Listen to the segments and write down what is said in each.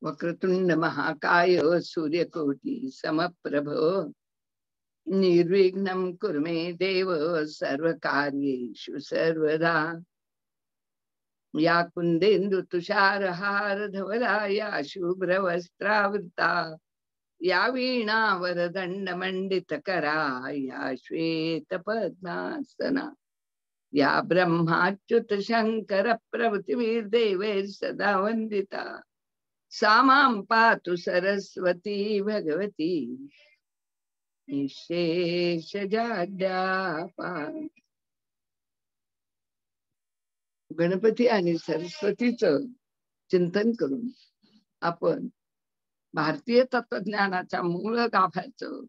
वक्रतुंड महाकाय सूर्यकोटि समप्रभ निर्विघ्नं कुरु मे देव सर्वकार्येषु सर्वदा। या कुंदेन्दु तुषार हार धवला या शुभ्रवस्त्रावृता या वीणा वरदंड मंडित करा या श्वेत पद्मासना या ब्रह्माच्युत शंकर प्रभृतिवीर देवैर सदा वंदिता। सा मां पातु सरस्वती भगवती निःशेषजाड्यापान। गणपती आणि सरस्वतीचं चिंतन करून आपण भारतीय तत्वज्ञानाच्या मूळ गाभ्याचं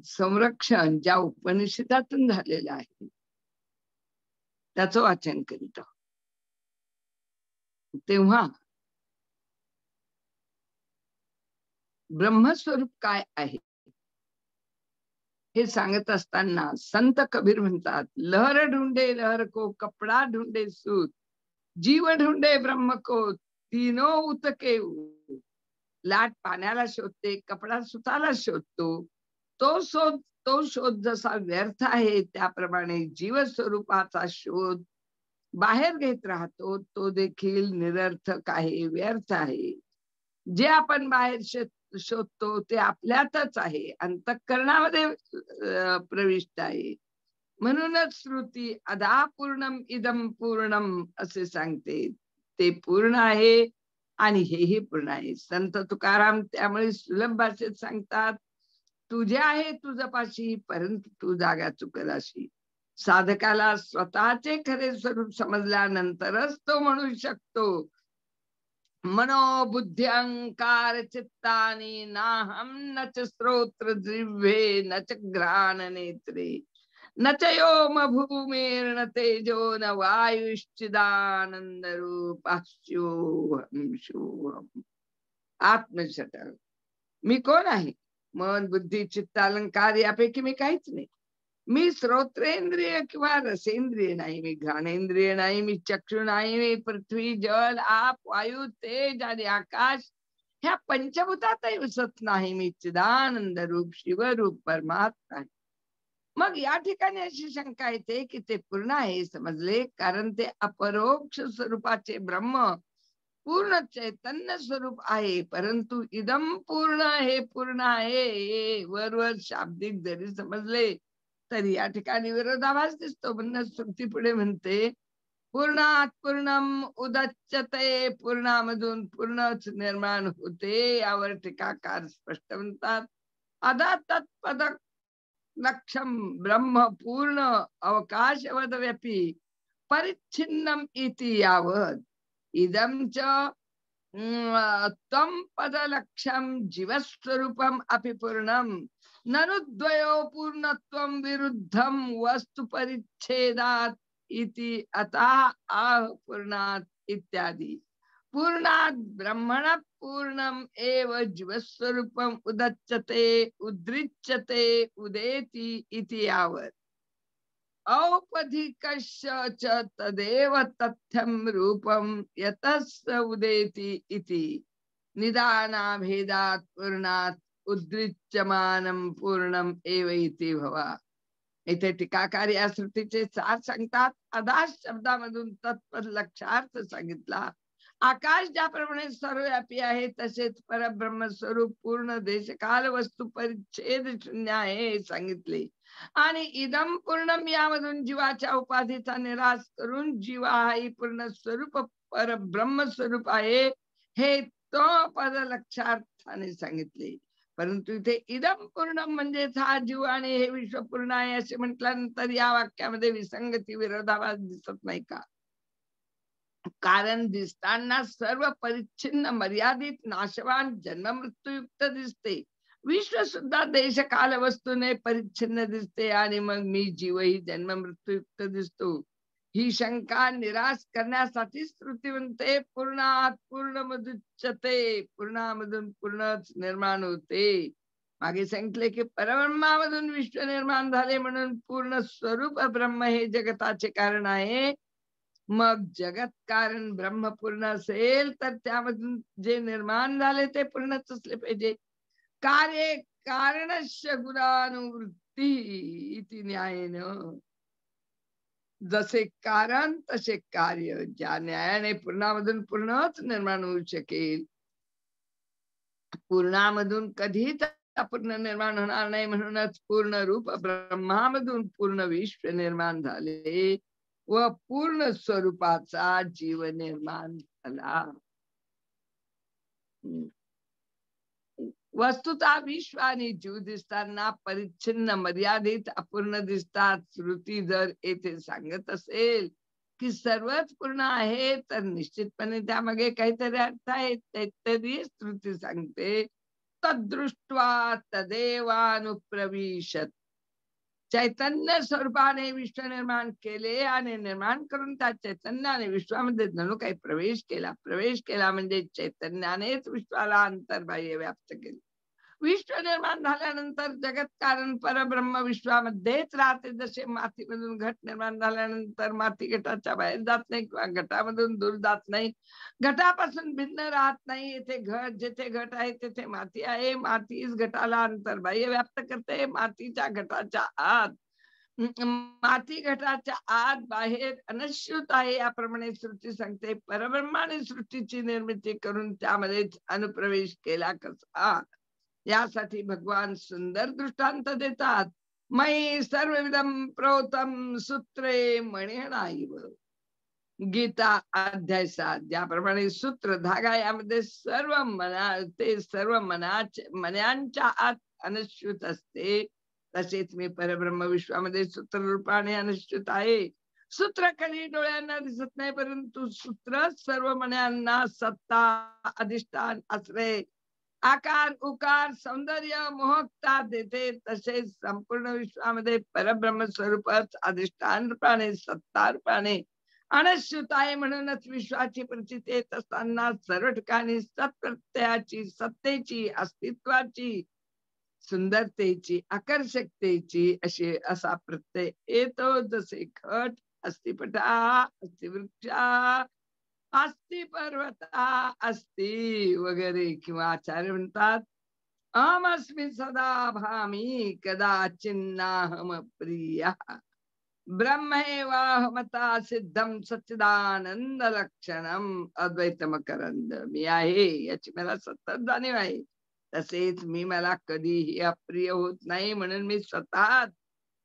संरक्षण ज्या उपनिषदातून झालेलं आहे त्याचं वाचन करीत आहोत। तेव्हा ब्रह्मस्वरूप काय आहे हे सांगत असताना संत कबीर म्हणतात, लहर ढूंढे लहर को कपड़ा ढूंढे सूत, जीव ढूंढे ब्रह्म को तीनों उतके। लाट पाण्याला शोधते, कपडा सुताला शोधतो, तो शोध जसा व्यर्थ आहे त्याप्रमाणे जीवस्वरूपाचा शोध बाहेर घेत राहतो तो देखील निरर्थक आहे, व्यर्थ आहे। जे आपण बाहेर शोधतो ते आपल्यातच आहे, अंतःकरणामध्ये प्रविष्ट आहे। म्हणूनच श्रुती अदा पूर्णम इदम पूर्णम असे सांगते, ते पूर्ण आहे आणि हेही पूर्ण आहे। संत तुकाराम त्यामुळे सुलभ भाषेत सांगतात, तुझे आहे तुझपाशी परंतु तू जागा चुकलाशी। साधकाला स्वतःचे खरे स्वरूप समजल्यानंतरच तो म्हणू शकतो, मनोबुद्धी अहंकार चित्तानी नाहम न च श्रोत्र जिह्वे न च घ्राण नेत्रे न च योम भूमिर्न तेजो न वायुश्चिदानंद रूपास्योहम शोहम। आत्मशतक मी कोण आहे? मन बुद्धी चित्त अलंकार यापैकी मी काहीच नाही। मी श्रोत्रेंद्रिय किंवा रसेंद्रिय नाही, मी घ्राणेंद्रिय नाही, मी चक्षु नाही, मी पृथ्वी जल आप वायू तेज आणि आकाश ह्या पंचभूतातही उसत नाही। मी चिदानंद रूप शिवरूप परमात्मा आहे। मग या ठिकाणी अशी शंका येते की ते पूर्ण आहे समजले, कारण ते अपरोक्ष स्वरूपाचे ब्रह्म पूर्ण चैतन्य स्वरूप आहे, परंतु इदम पूर्ण हे पूर्ण आहे हे वरवर शाब्दिक जरी समजले तरी या ठिकाणी विरोधाभास दिसतो। म्हणून श्रुती पुढे म्हणते, पूर्णात पूर्णम उदच्यते, पूर्णामधून पूर्णच निर्माण होते। यावर टीकाकार स्पष्ट म्हणतात, अदा तत्पद लक्षम ब्रह्म पूर्ण अवकाशवदव्यपी परिच्छिन्नम इति यावत् इदं च त्वं पदलक्षम जीवस्वरूपम अपि पूर्णम ननुद्वयो पूर्णत्वं विरुद्धम वस्तु परिच्छेदात् इति अतः आह पूर्णात् इत्यादि। पूर्णात् ब्रह्मण पूर्णम एव जीवस्वरूपम उदच्यते उद्रिच्यते उदेति इति यावत् औपधिकस्य च तदेव तथ्यं रूपं यतस्य उदेति इति निदानाभेदात् पूर्णात् उद्रिच्यमानं पूर्णम एव इति भवा। इथे टीकाकार या श्रुतीचे सार सांगतात। अदास शब्दामधून तत्पद लक्षार्थ सांगितला। आकाश ज्याप्रमाणे सर्वव्यापी आहे तसेच परब्रह्म स्वरूप पूर्ण देशकाल वस्तू परिच्छेद शून्य आहे हे सांगितले। आणि इदम पूर्णम यामधून जीवाच्या उपाधीचा निराश करून जीवा हाही पूर्ण स्वरूप परब्रह्म स्वरूप आहे हे तो पद लक्षार्थाने सांगितले। परंतु इथे इदम पूर्णम म्हणजेच हा जीव आणि हे विश्व पूर्ण आहे असे म्हटल्यानंतर या वाक्यामध्ये विसंगती विरोधाभास दिसत नाही का? कारण दिसताना सर्व परिच्छिन्न मर्यादित नाशवान जन्म मृत्यूयुक्त दिसते। विश्व सुद्धा देश काल वस्तूने परिच्छिन्न दिसते आणि मग मी जीवही जन्म मृत्यूयुक्त दिसतो। ही शंका निराश करण्यासाठी श्रुती म्हणते, पूर्णात पूर्णमुदच्यते, पूर्णामधून पूर्णच निर्माण होते। मागे सांगितले की परब्रह्मामधून विश्व निर्माण झाले म्हणून पूर्ण स्वरूप ब्रह्म हे जगताचे कारण आहे। मग जगत कारण ब्रह्म पूर्ण असेल तर त्यामधून जे निर्माण झाले ते पूर्णच असले पाहिजे. कार्य कारणस्य गुणानुवृत्ती इति न्यायेन. जसे कारण तसे कार्य, ज्या न्यायाने पूर्णामधून पूर्णच निर्माण होऊ शकेल. पूर्णामधून कधीच अपूर्ण निर्माण होणार नाही, म्हणूनच पूर्ण रूप ब्रह्मामधून पूर्ण विश्व निर्माण झाले व पूर्ण स्वरूपाचा जीव निर्माण झाला. वस्तुता विश्व आणि जीव दिसताना परिच्छिन्न मर्यादित अपूर्ण दिसतात. श्रुती जर येथे सांगत असेल की सर्वच पूर्ण आहे तर निश्चितपणे त्यामागे काहीतरी अर्थ आहे. तरी श्रुती सांगते तदृष्ट्वा तदेवानुप्रविशत. चैतन्य स्वरूपाने विश्व निर्माण केले आणि निर्माण करून त्या चैतन्याने विश्वामध्ये जणू काही प्रवेश केला. प्रवेश केला म्हणजे चैतन्यानेच विश्वाला अंतर्बाह्य व्याप्त केले. विश्व निर्माण झाल्यानंतर जगत कारण परब्रह्म विश्वामध्येच राहते. जसे मातीमधून घट निर्माण झाल्यानंतर माती घटाच्या बाहेर जात नाही किंवा घटामधून दूर जात नाही, घटापासून भिन्न राहत नाही. येथे घट, जिथे घट आहे तिथे माती आहे. मातीच घटाला अंतर्बाह्य व्याप्त करते. मातीच्या घटाच्या आत, माती घटाच्या आत बाहेर अनश्यूत आहे याप्रमाणे श्रुती सांगते. परब्रह्माने सृष्टीची निर्मिती करून त्यामध्येच अनुप्रवेश केला कसा, यासाठी भगवान सुंदर दृष्टांत देतात. मयि सर्वविधम प्रोतम सूत्रे मणिणाईव. गीता अध्याय 7 ज्याप्रमाणे सूत्र धागा यामध्ये सर्व मनांच्या आत अनश्यूत असते, तसेच मी परब्रह्म विश्वामध्ये सूत्र रूपाने अनश्यूत आहे. सूत्र कधी डोळ्यांना दिसत नाही, परंतु सूत्र सर्व मनांना सत्ता, अधिष्ठान, आश्रय, आकार, उकार, सौंदर्य, मोहकता देते. तसेच संपूर्ण विश्वामध्ये परब्रह्म स्वरूपच अधिष्ठान रूपाने, सत्ता रूपाने अनश्यूत आहे. म्हणूनच विश्वाची प्रचिती येत असताना सर्व ठिकाणी सत्प्रत्ययाची, सत्तेची, अस्तित्वाची, सुंदरतेची, आकर्षकतेची असा प्रत्यय येतो. जसे घट, अस्थिपटा, अस्थिवृक्षा, अस्ति पर्वता, अस्ति वगैरे. किंवा आचार्य म्हणतात अहमस्मि सदा भामी कदाचिन्नाहम प्रिय ब्रह्मेवाहमता सिद्धम सच्चिदानंद लक्षणम अद्वैत मकरंद. मी आहे याची मला सतत जाणीव आहे. तसेच मी मला कधीही अप्रिय होत नाही, म्हणून मी स्वतः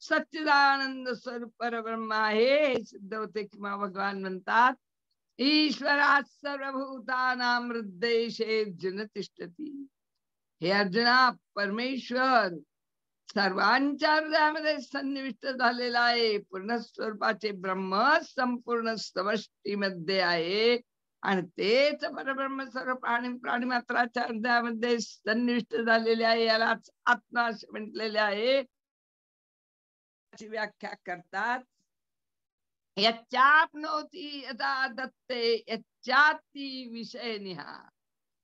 सच्चिदानंद स्वरूप परब्रह्म आहे हे सिद्ध होते. किंवा भगवान म्हणतात ईश्वरात सर्वभूतानां हृद्देशे तिष्ठती. हे अर्जुना, परमेश्वर सर्वांच्या हृदयामध्ये सन्निविष्ट झालेला आहे. पूर्ण स्वरूपाचे ब्रह्म संपूर्ण समष्टीमध्ये आहे आणि तेच परब्रह्म सर्व प्राणी मात्राच्या हृदयामध्ये सन्निविष्ट झालेले आहे. यालाच आत्मा असे म्हटलेले आहे. व्याख्या करतात यच्चाप्नोति यदा दत्ते यच्चाति विषय निहा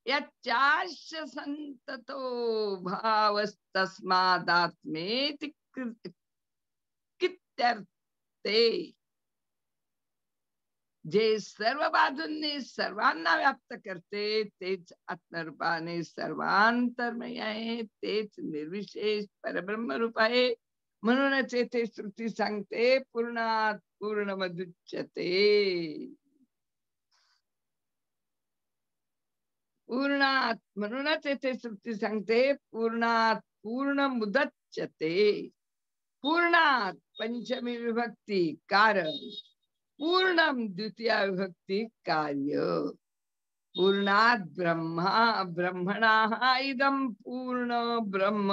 यच्चाश्च संततो भावस्तस्मादात्मेति कित्यर्थे. जे सर्व बाजूंनी सर्वांना व्याप्त करते तेच आत्मरूपाने सर्वांतर्मय आहे, तेच निर्विशेष परब्रह्म रूप आहे. म्हणूनच येथे श्रुती सांगते पूर्णात पूर्णमदुच्यते. पूर्णात, म्हणूनच येथे श्रुती सांगते पूर्णात पूर्ण मुदच्यते. पूर्णात पंचमी विभक्ती कारण, पूर्णम द्वितीय विभक्ती कार्य. पूर्णात ब्रह्मणा इदम पूर्ण ब्रह्म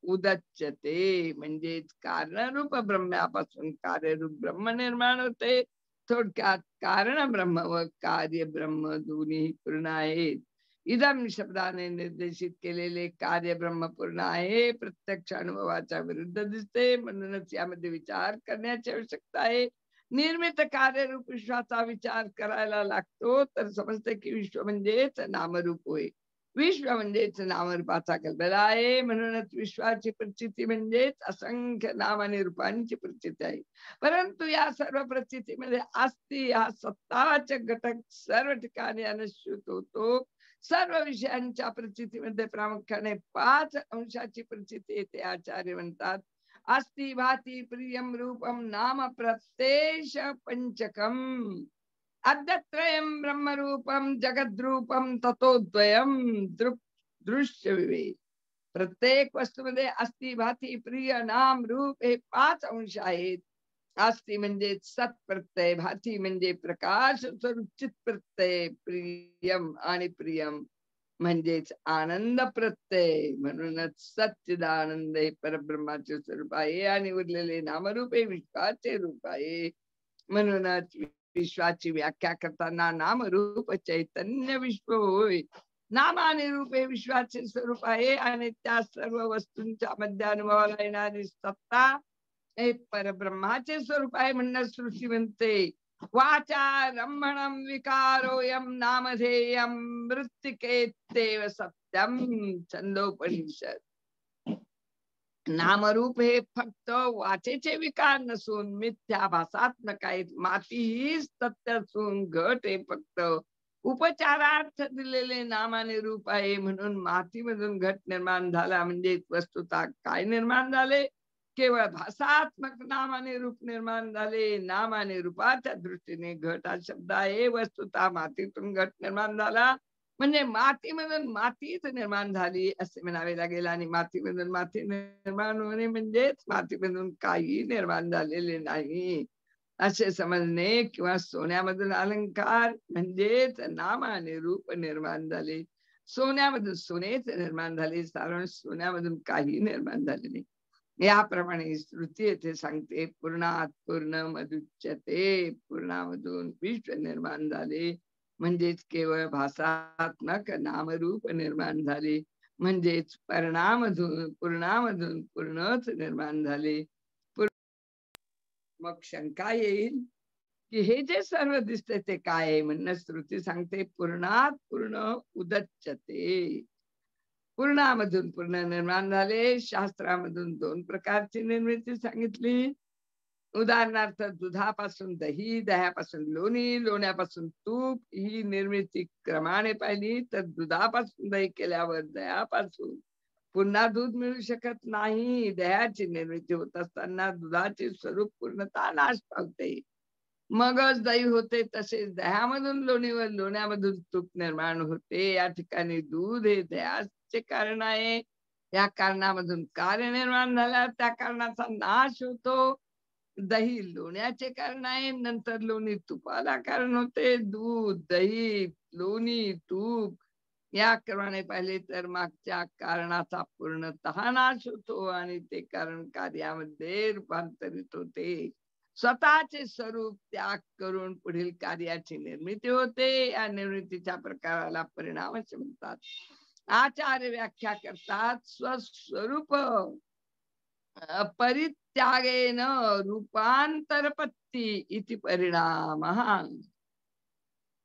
उदच्यते. म्हणजेच कारणरूप ब्रह्मापासून कार्यरूप ब्रह्म निर्माण होते. थोडक्यात कारण ब्रह्म व कार्य ब्रह्म दोन्ही पूर्ण आहेत. इदम शब्दाने निर्देशित केलेले कार्य ब्रह्म पूर्ण आहे. प्रत्यक्ष अनुभवाच्या विरुद्ध दिसते, म्हणूनच यामध्ये विचार करण्याची आवश्यकता आहे. निर्मित कार्यरूप विश्वाचा विचार करायला लागतो तर समजते की विश्व म्हणजेच नामरूप होय. विश्व म्हणजेच नामरूपाचा कल्पना आहे. म्हणूनच विश्वाची प्रचिती म्हणजेच असंख्य नाम आणि रूपांची प्रचिती आहे. परंतु या सर्व प्रचितीमध्ये अस्ति हा सत्तावाचक घटक सर्व ठिकाणी अनुस्यूत होतो. सर्व विषयांच्या प्रचितीमध्ये प्रामुख्याने 5 अंशाची प्रचिती येते. आचार्य म्हणतात अस्ति भाती प्रियम रूपम नाम प्रत्येश पंचकम अद्यत्रयं ब्रह्मरूपम जगद्रूपम ततोद्वयम दृश्य विवेक. प्रत्येक वस्तूमध्ये अस्ति भाती प्रिय नाम रूप हे 5 अंश आहेत. अस्ति म्हणजे सत प्रत्यय, भाती म्हणजे प्रकाश स्वरूप चित प्रत्यय, प्रियम आणि प्रियम म्हणजेच आनंद प्रत्यय. म्हणूनच सच्चिदानंद हे परब्रह्माचे स्वरूप आहे आणि उरलेले नामरूप हे विश्वाचे रूप आहे. म्हणूनच विश्वाची व्याख्या करताना नामरूप चैतन्य विश्व होय. नाम आणि रूप हे विश्वाचे स्वरूप आहे आणि त्या सर्व वस्तूंच्या मध्ये अनुभवाला येणारी सत्ता हे परब्रह्माचे स्वरूप आहे. म्हणणं श्रुती म्हणते वाचा रंभणम विकारोयम नामधेयम मृत्तिकेत्येव सत्यम. छंदोपनिषद. नामरूप हे फक्त वाचेचे विकार नसून मिथ्याभासात्मक आहेत. माती ही सत्य असून घट हे फक्त उपचारार्थ दिलेले नाम आणि रूप आहे. म्हणून मातीमधून घट निर्माण झाला म्हणजे वस्तुतः काय निर्माण झाले? केवळ भासात्मक नाम आणि रूप निर्माण झाले. नाम आणि रूपाच्या दृष्टीने घट हा शब्द आहे. वस्तुतः मातीतून घट निर्माण झाला म्हणजे मातीमधून मातीच निर्माण झाली असे म्हणावे लागेल. आणि मातीमधून माती निर्माण होणे म्हणजेच मातीमधून काही निर्माण झालेले नाही असे समजणे. किंवा सोन्यामधून अलंकार म्हणजेच नाम आणि रूप निर्माण झाले. सोन्यामधून सोनेच निर्माण झाले. कारण सोन्यामधून काही निर्माण झाले नाही. याप्रमाणे श्रुती येथे सांगते पूर्णात पूर्ण मधुच्यते. पूर्णामधून विश्व निर्माण झाले म्हणजेच केवळ भासात्मक नामरूप निर्माण झाले. म्हणजेच पूर्णामधून पूर्णच निर्माण झाले. मग शंका येईल की हे जे सर्व दिसते ते काय आहे? म्हणणं श्रुती सांगते पूर्णात पूर्ण उदच्यते. पूर्णामधून पूर्ण निर्माण झाले. शास्त्रामधून 2 प्रकारची निर्मिती सांगितली. उदाहरणार्थ दुधापासून दही, दह्यापासून लोणी, लोण्यापासून तूप ही निर्मिती क्रमाने पाहिली तर दुधापासून दही केल्यावर दह्यापासून पुन्हा दूध मिळू शकत नाही. दह्याची निर्मिती होत असताना दुधाचे स्वरूप पूर्णतः नाश पावते. मगच दही होते. तसेच दह्यामधून लोणी व लोण्यामधून तूप निर्माण होते. या ठिकाणी दूध हे दह्याचे कारण आहे. या कारणामधून कार्य निर्माण झाल्या त्या कारणाचा नाश होतो. दही लोण्याचे कारण आहे. नंतर लोणी तुपाला कारण होते. दूध, दही, लोणी, तूप या क्रमाने पाहिले तर मागच्या कारणाचा पूर्णतः नाश होतो आणि ते कारण कार्यामध्ये रूपांतरित होते. स्वतःचे स्वरूप त्याग करून पुढील कार्याची निर्मिती होते. या निर्मितीच्या प्रकाराला परिणाम असे म्हणतात. आचार्य व्याख्या करतात स्वस्वरूप परित्यागेन रूपांतरपत्ती इति परिणाम.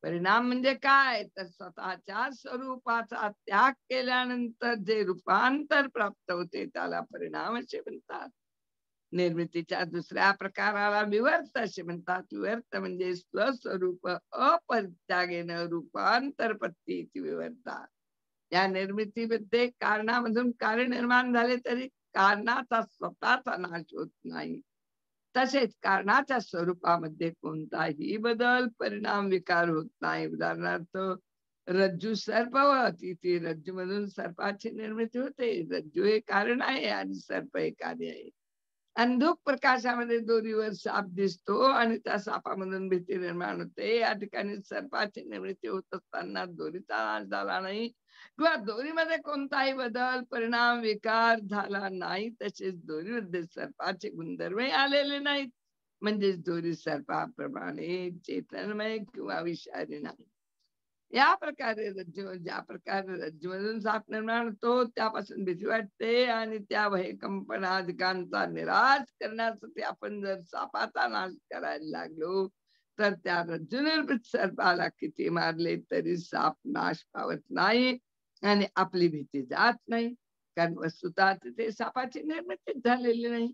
परिणाम म्हणजे काय? तर स्वतःच्या स्वरूपाचा त्याग केल्यानंतर जे रूपांतर प्राप्त होते त्याला परिणाम असे म्हणतात. निर्मितीच्या दुसऱ्या प्रकाराला विवर्त असे म्हणतात. विवर्त म्हणजे स्वस्वरूप अपरित्यागेन रूपांतरपत्ती इति विवर्तात. या निर्मितीमध्ये कारणामधून कार्य निर्माण झाले तरी कारणाचा स्वतःचा नाश होत नाही. तसेच कारणाच्या स्वरूपामध्ये कोणताही बदल परिणाम विकार होत नाही. उदाहरणार्थ रज्जू सर्पवत. इथे रज्जू मधून सर्पाची निर्मिती होते. रज्जू हे कारण आहे आणि सर्प हे कार्य आहे. अंधुक प्रकाशामध्ये दोरीवर साप दिसतो आणि त्या सापामधून भीती निर्माण होते. या ठिकाणी सर्पाची निर्मिती होत असताना दोरीचा नाश झाला नाही किंवा दोरीमध्ये कोणताही बदल परिणाम विकार झाला नाही. तसेच दोरीमध्ये सर्पाचे गुणधर्मही आलेले नाहीत. म्हणजेच दोरी सर्पाप्रमाणे चेतनमय किंवा विषारी नाही. या प्रकारे ज्या प्रकारे रज्जूमधून साप निर्माण होतो त्यापासून भीती वाटते आणि त्या भयकंपनाधिकांचा निराश करण्यासाठी आपण जर सापाचा नाश करायला लागलो तर त्या रज्जू निर्मित सर्पाला किती मारले तरी साप नाश पावत नाही. आणि आपली भीती जात नाही, कारण वस्तुतः तिथे सापाची निर्मिती झालेली नाही.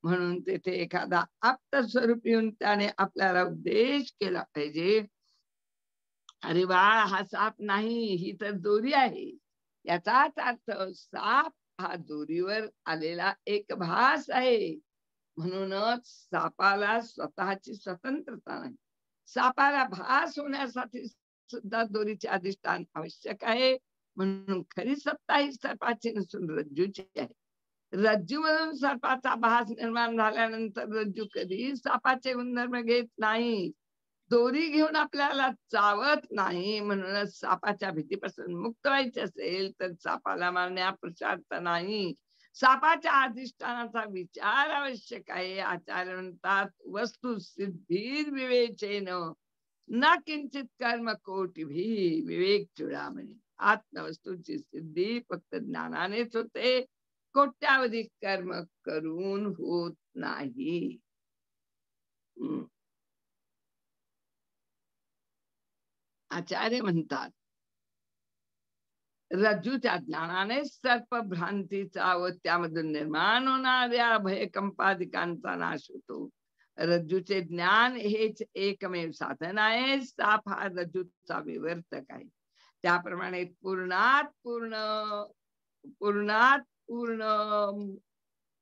म्हणून तिथे एखादा आप्त स्वरूप येऊन त्याने आपल्याला उपदेश केला पाहिजे. अरे बाळ, हा साप नाही, ही तर दोरी आहे. याचाच अर्थ साप हा दोरीवर आलेला एक भास आहे. म्हणूनच सापाला स्वतःची स्वतंत्रता नाही. सापाला भास होण्यासाठी सुद्धा दोरीचे अधिष्ठान आवश्यक आहे. म्हणून खरी सत्ता ही सर्पाची नसून रज्जूची आहे. रज्जूमधून सर्पाचा भास निर्माण झाल्यानंतर रज्जू कधी सापाचे गुणधर्म घेत नाही. दोरी घेऊन आपल्याला चावत नाही. म्हणूनच सापाच्या भीतीपासून मुक्त व्हायचे असेल तर सापाला मारण्या पुरुषार्थ नाही. सापाच्या अधिष्ठानाचा विचार आवश्यक आहे. आचार्य म्हणतात, वस्तू सिद्धीर विवेचेन न किंचित कर्म कोटिभी विवेक चुडामणी. आत्मवस्तूची सिद्धी फक्त ज्ञानानेच होते, कोट्यावधी कर्म करून होत नाही. आचार्य म्हणतात, रज्जूच्या ज्ञानाने सर्प भ्रांतीचा व त्यामधून निर्माण होणाऱ्या भयकंपादिकांचा नाश होतो. रज्जूचे ज्ञान हेच एकमेव साधन आहे. साप हा रज्जूचा विवर्तक आहे. त्याप्रमाणे पूर्णात पूर्ण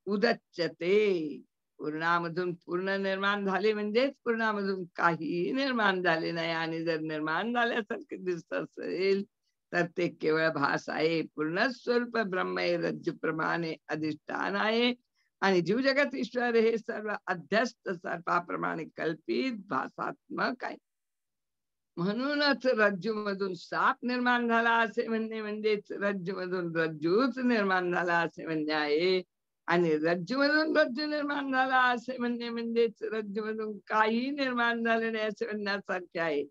उदच्यते. पूर्णामधून पूर्ण निर्माण झाले म्हणजेच पूर्णामधून काही निर्माण झाले नाही. आणि जर निर्माण झाल्यासारखे दिसत असेल तर ते केवळ भास आहे. पूर्ण स्वरूप ब्रह्म हे रज्जूप्रमाणे अधिष्ठान आहे. आणि जीव जगत ईश्वर हे सर्व अध्यस्त सर्पाप्रमाणे कल्पित भासात्मक आहे. म्हणूनच रज्जूमधून साप निर्माण झाला असे म्हणणे म्हणजेच रज्जूमधून रज्जूच निर्माण झाला असे म्हणणे आहे. आणि रज्जूमधून रज्जू निर्माण झाला असे म्हणणे म्हणजेच रज्जूमधून काही निर्माण झाले नाही असे म्हणण्यासारखे आहे.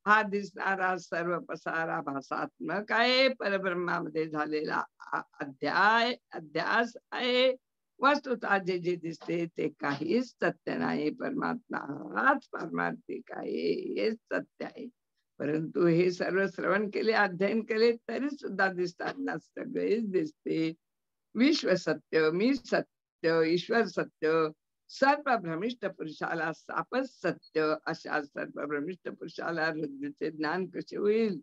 हा दिसणारा सर्व पसारा भासात्मक आहे. परब्रह्मामध्ये झालेला अध्यास आहे. वस्तुतः जे जे दिसते ते काहीच सत्य नाही. परमात्मा हाच परमार्थिक आहे, हेच सत्य आहे. परंतु हे सर्व श्रवण केले, अध्ययन केले तरी सुद्धा दिसताना सगळेच दिसते. विश्व सत्य, मी सत्य, ईश्वर सत्य, सर्व भ्रमिष्ट पुरुषाला सापच सत्य. अशा सर्व भ्रमिष्ट पुरुषाला रज्जूचे ज्ञान कसे होईल?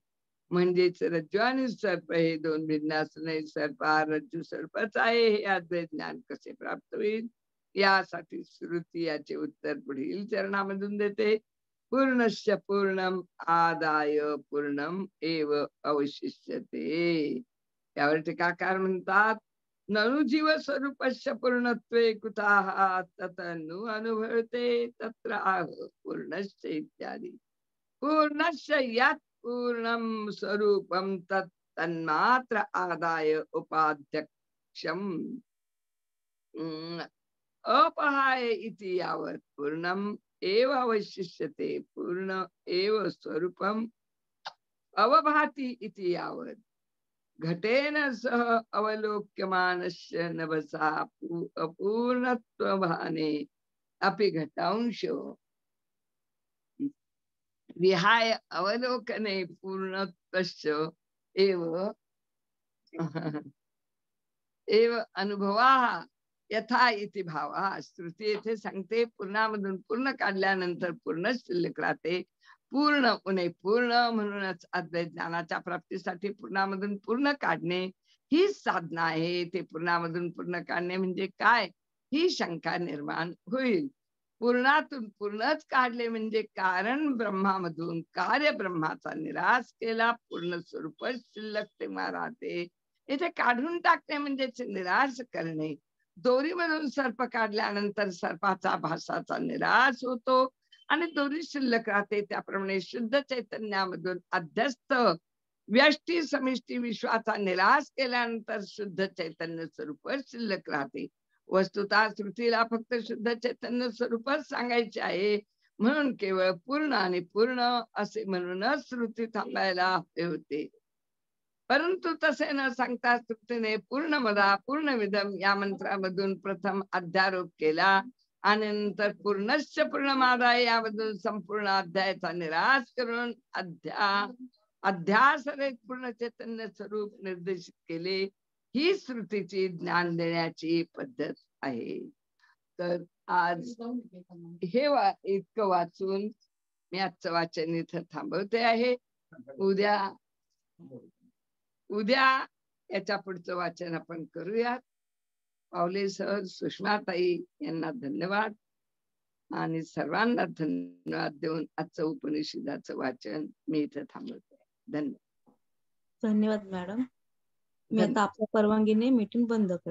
म्हणजेच रज्जू आणि सर्प हे दोन भिन्न असूनही सर्प हा रज्जू सर्पच आहे हे अद्वैत ज्ञान कसे प्राप्त होईल? यासाठी श्रुती याचे उत्तर पुढील चरणामधून देते. पूर्णस्य पूर्णम आदाय पूर्णम एव अवशिष्यते. यावर टीकाकार म्हणतात, ननु जीव स्वरूपस्य पूर्णत्वे कुतः ततनु अनुभवते तत्र आह पूर्णस्य इत्यादी. पूर्णस्य यत् पूर्णम स्वरूपम तत् तन्मात्र आदाय उपाध्यक्षम अपहाय इति यावत् पूर्णम एव अवशिष्यते पूर्ण एव स्वरूपम अवभाति इति यावत् घटेन सह अवलोक्यमानस्य नभसा अपूर्णत्वभाने अपि घटांशो विहाय अवलोकने पूर्णत्वस्य एव एव अनुभवाः यथा इति भावः. श्रुती येथे सांगते, पूर्णामधून पूर्ण काढल्यानंतर पूर्णच शिल्लक राहते. पूर्ण उणे पूर्ण. म्हणूनच अद्वैत ज्ञानाच्या प्राप्तीसाठी पूर्णामधून पूर्ण काढणे ही साधना आहे. ते पूर्णामधून पूर्ण काढणे म्हणजे काय, ही शंका निर्माण होईल. पूर्णातून पूर्णच काढले म्हणजे कारण ब्रह्मामधून कार्य ब्रह्माचा निराश केला, पूर्ण स्वरूप शिल्लक तेव्हा राहते. इथे काढून टाकणे म्हणजेच निराश करणे. दोरीमधून सर्प काढल्यानंतर सर्पाचा भासाचा निराश होतो आणि दोरी शिल्लक राहते. त्याप्रमाणे शुद्ध चैतन्यामधून अध्यस्त व्यष्टी समिष्टी विश्वाचा निराश केल्यानंतर शुद्ध चैतन्य स्वरूप शिल्लक राहते. वस्तुतः श्रुतीला फक्त शुद्ध चैतन्य स्वरूपच सांगायचे आहे. म्हणून केवळ पूर्ण आणि पूर्ण असे म्हणूनच श्रुती थांबायला हवे होते. परंतु तसे न सांगता श्रुतीने पूर्णमदा पूर्णविदम या मंत्रामधून प्रथम अध्यारोप केला आणि नंतर पूर्णश्च पूर्णमादाय यामधून संपूर्ण अध्यायाचा निराश करून अध्यासरहित पूर्ण चैतन्य स्वरूप निर्देशित केले, ही श्रुतीची ज्ञान देण्याची पद्धत आहे. तर आज हे इतकं वाचून मी आजचं वाचन इथं थांबवते आहे. उद्या याच्या पुढचं वाचन आपण करूयात. पावले सर, सुषमाताई यांना धन्यवाद आणि सर्वांना धन्यवाद देऊन आजचं उपनिषदाचं वाचन मी इथं थांबवते. धन्यवाद. धन्यवाद मॅडम. मी आता आपल्या परवानगीने मीटिंग बंद करते.